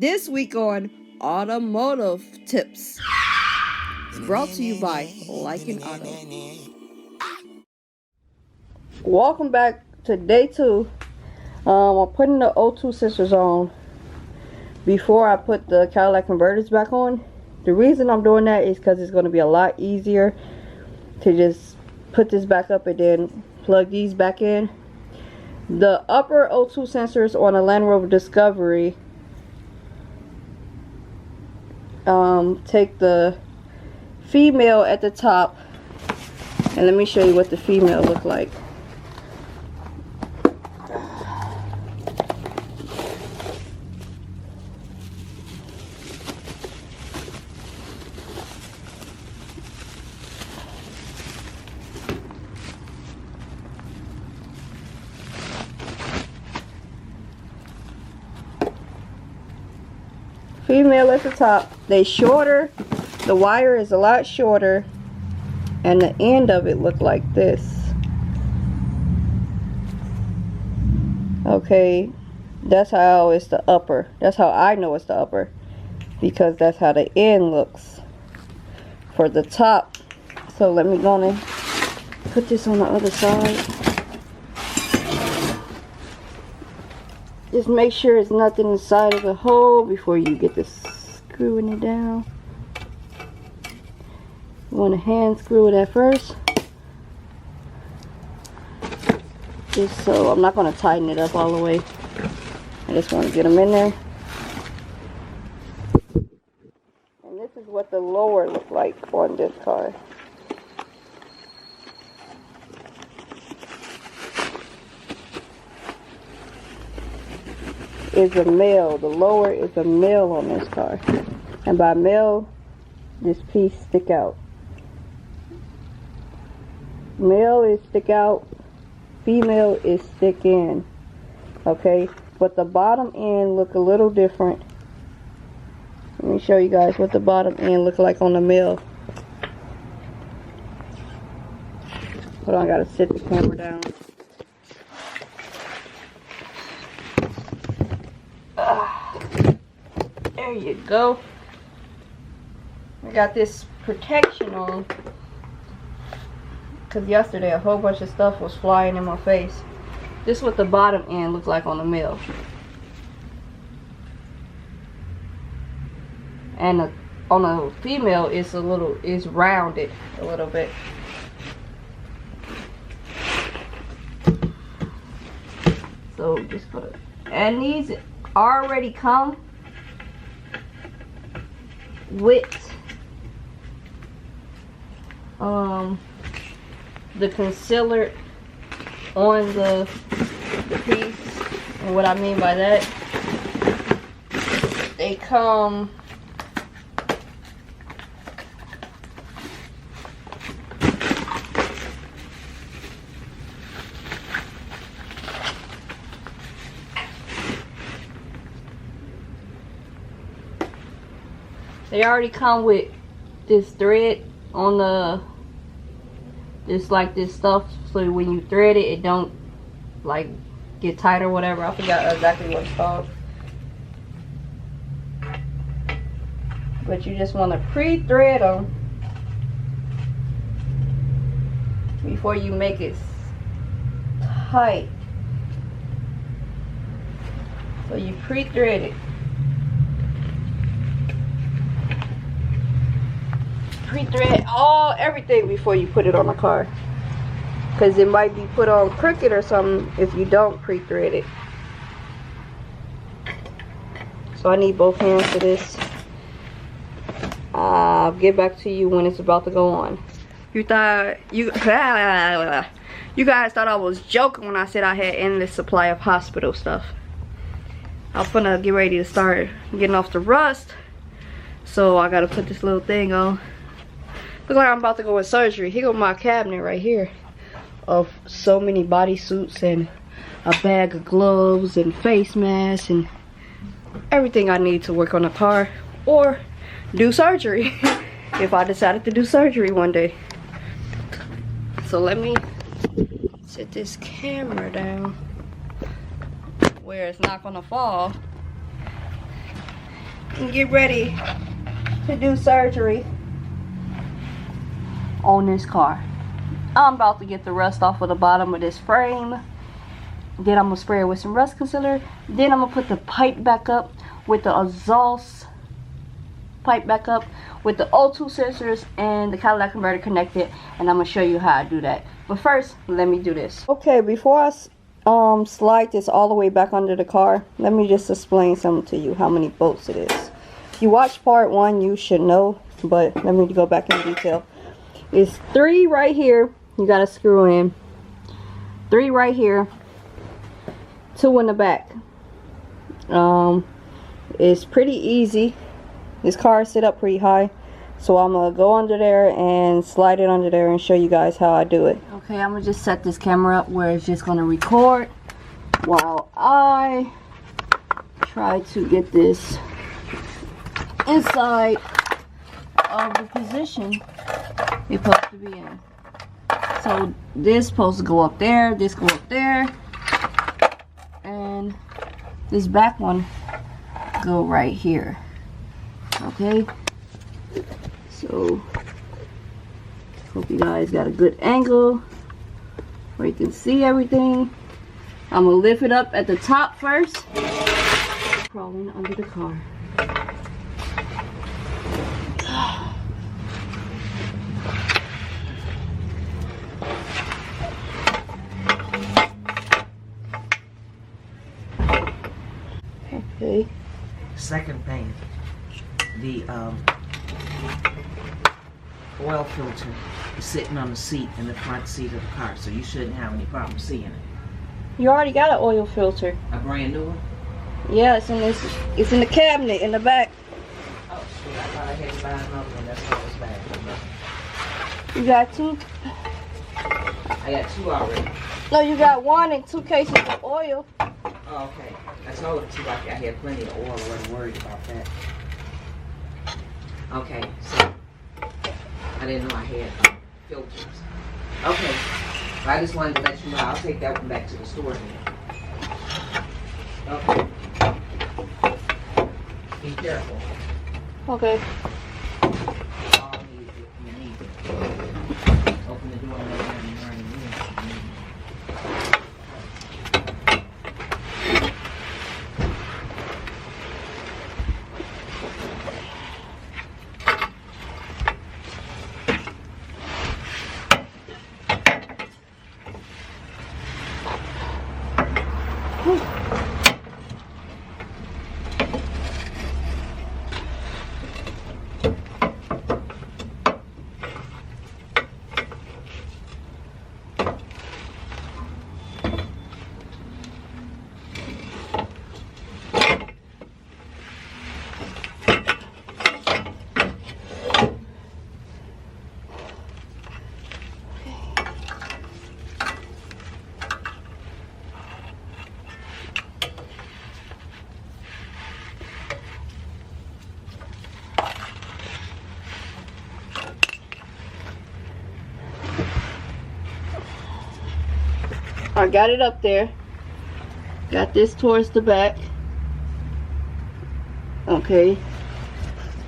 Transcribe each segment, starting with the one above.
This week on Automotive Tips, brought to you by Lycan Auto. Welcome back to day 2. I'm putting the O2 sensors on before I put the catalytic converters back on. The reason I'm doing that is because it's going to be a lot easier to just put this back up and then plug these back in. The upper O2 sensors on a Land Rover Discovery take the female at the top, and let me show you what the female look like. Female at the top, they shorter, the wire is a lot shorter, and the end of it look like this. Okay, that's how it's the upper. That's how I know it's the upper, because that's how the end looks for the top. So let me go and put this on the other side. Just make sure it's nothing inside of the hole before you get to screwing it down. You want to hand screw it at first. Just so, I'm not going to tighten it up all the way. I just want to get them in there. And this is what the lower look like on this car. Is a male. The lower is a male on this car, and by male, this piece stick out. Male is stick out, female is stick in. Okay, but the bottom end look a little different. Let me show you guys what the bottom end look like on the male. Hold on, I gotta sit the camera down. There you go. I got this protection on because yesterday a whole bunch of stuff was flying in my face. This is what the bottom end looks like on the male, and on the female it's rounded a little bit. So just put it, and these already come with the concealer on the piece. And what I mean by that, they come with this thread on the, just like this stuff, so when you thread it, it don't like get tight or whatever. I forgot exactly what it's called, but you just want to pre-thread them before you make it tight. So you pre-thread it. Pre-thread everything before you put it on the car, because it might be put on crooked or something if you don't pre-thread it. So I need both hands for this. I'll get back to you when it's about to go on. You guys thought I was joking when I said I had endless supply of hospital stuff. I'm gonna get ready to start getting off the rust, so I gotta put this little thing on. Looks like I'm about to go in surgery. Here go my cabinet right here of so many bodysuits and a bag of gloves and face masks and everything I need to work on the car or do surgery if I decided to do surgery one day. So let me sit this camera down where it's not gonna fall. and get ready to do surgery on this car. I'm about to get the rust off of the bottom of this frame. Then I'm gonna spray it with some rust concealer. Then I'm gonna put the pipe back up with the exhaust pipe back up with the O2 sensors and the catalytic converter connected, and I'm gonna show you how I do that. But first, let me do this. Okay, before I slide this all the way back under the car, let me just explain something to you, how many bolts it is. If you watch part 1, you should know, but let me go back in detail. It's 3 right here, you gotta screw in. 3 right here, 2 in the back. It's pretty easy. This car is set up pretty high, so I'm gonna go under there and slide it under there and show you guys how I do it. Okay, I'm gonna just set this camera up where it's just gonna record while I try to get this inside of the position it's supposed to be in. So this supposed to go up there, this go up there, and this back one go right here. Okay, so hope you guys got a good angle where you can see everything. I'm gonna lift it up at the top first. Crawling under the car. Okay. Second thing, the oil filter is sitting on the seat in the front seat of the car, so you shouldn't have any problem seeing it. You already got an oil filter. A brand new one? Yeah, it's in the cabinet in the back. Oh shit, I thought I had to buy another one. That's why it's bad. You got 2? I got 2 already. No, you got 1 and 2 cases of oil. Oh, okay. That's all of 2. I had plenty of oil. I wasn't worried about that. Okay, so I didn't know I had filters. Okay, I just wanted to let you know. I'll take that one back to the store then. Okay. Be careful. Okay. All you need. Open the door and let them run in. I got it up there. Got this towards the back. Okay.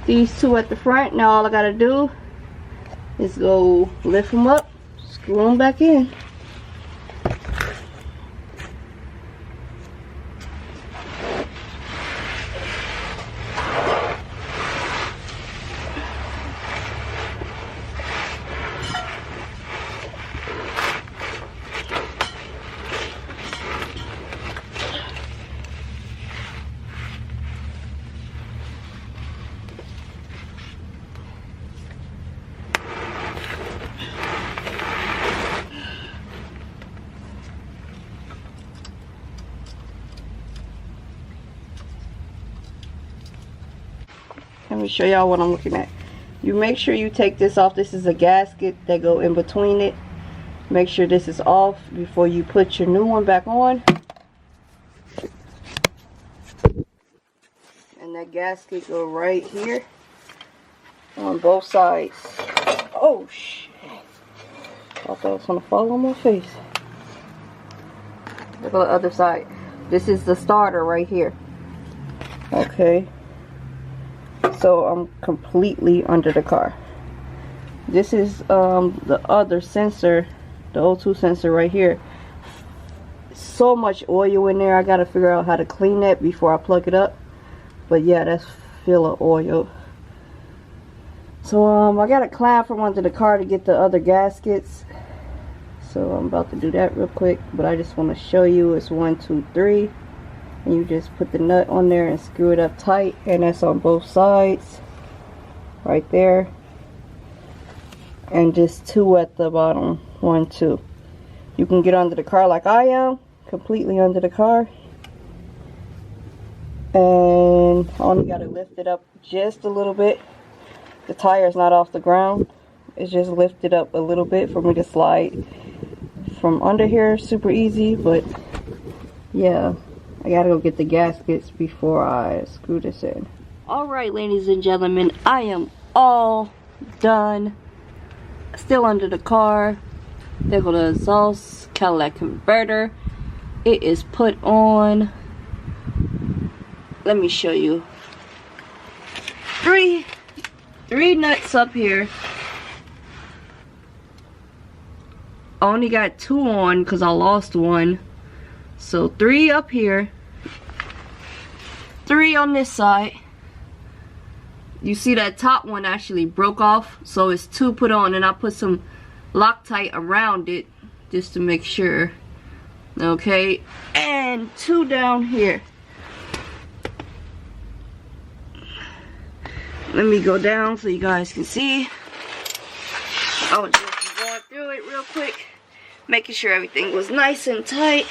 These 2 at the front. Now all I gotta do is go lift them up, screw them back in. Let me show y'all what I'm looking at. You make sure you take this off. This is a gasket that go in between it. Make sure this is off before you put your new one back on. And that gasket go right here on both sides. Oh shit. Thought that was gonna fall on my face. Look on the other side. This is the starter right here. Okay. So I'm completely under the car. This is the other sensor, the O2 sensor right here. So much oil in there. I gotta figure out how to clean that before I plug it up. But yeah, that's full of oil. So I gotta climb from under the car to get the other gaskets. So I'm about to do that real quick. But I just want to show you it's 1, 2, 3. And you just put the nut on there and screw it up tight. And that's on both sides. Right there. And just 2 at the bottom. 1, 2. You can get under the car like I am. Completely under the car. And I only got to lift it up just a little bit. The tire is not off the ground. It's just lifted up a little bit for me to slide from under here. Super easy, but yeah, I gotta go get the gaskets before I screw this in. Alright, ladies and gentlemen, I am all done. Still under the car. There go the exhaust, catalytic converter. It is put on. Let me show you. Three nuts up here. I only got 2 on because I lost one. So 3 up here. 3 on this side. You see that top one actually broke off. So it's 2 put on, and I put some Loctite around it just to make sure. Okay. And 2 down here. Let me go down so you guys can see. I was just going through it real quick, making sure everything was nice and tight.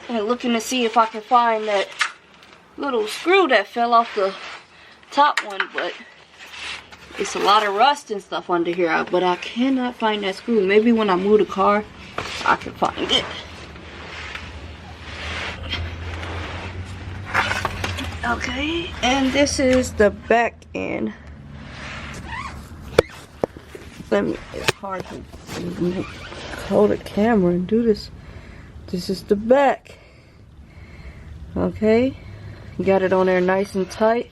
And looking to see if I can find that little screw that fell off the top one, but it's a lot of rust and stuff under here. But I cannot find that screw. Maybe when I move the car, I can find it. Okay, and this is the back end. It's hard to hold the camera and do this. This is the back. Okay, got it on there nice and tight.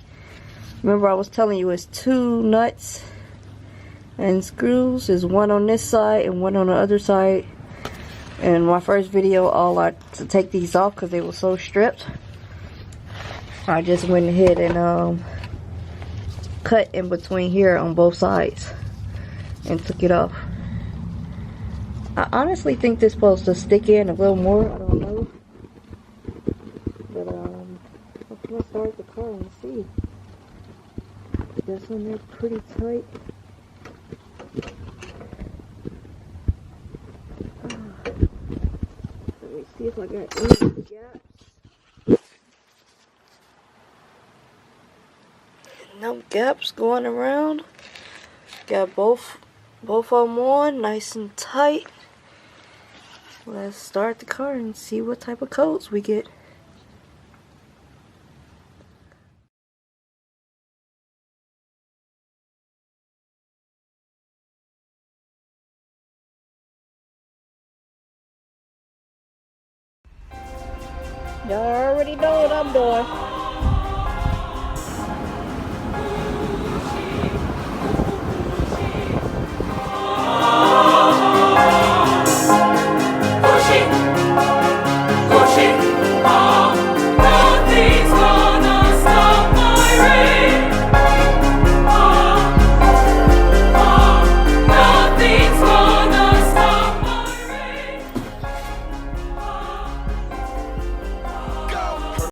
Remember I was telling you it's 2 nuts and screws. There's 1 on this side and 1 on the other side. In my first video, all I had to take these off because they were so stripped. I just went ahead and cut in between here on both sides and took it off. I honestly think this is supposed to stick in a little more. I don't know, but I'm gonna start the car and see. This one is pretty tight. Let me see if I got any gaps. No gaps going around. Got both of them on, nice and tight. Let's start the car and see what type of coats we get. Y'all already know what I'm doing.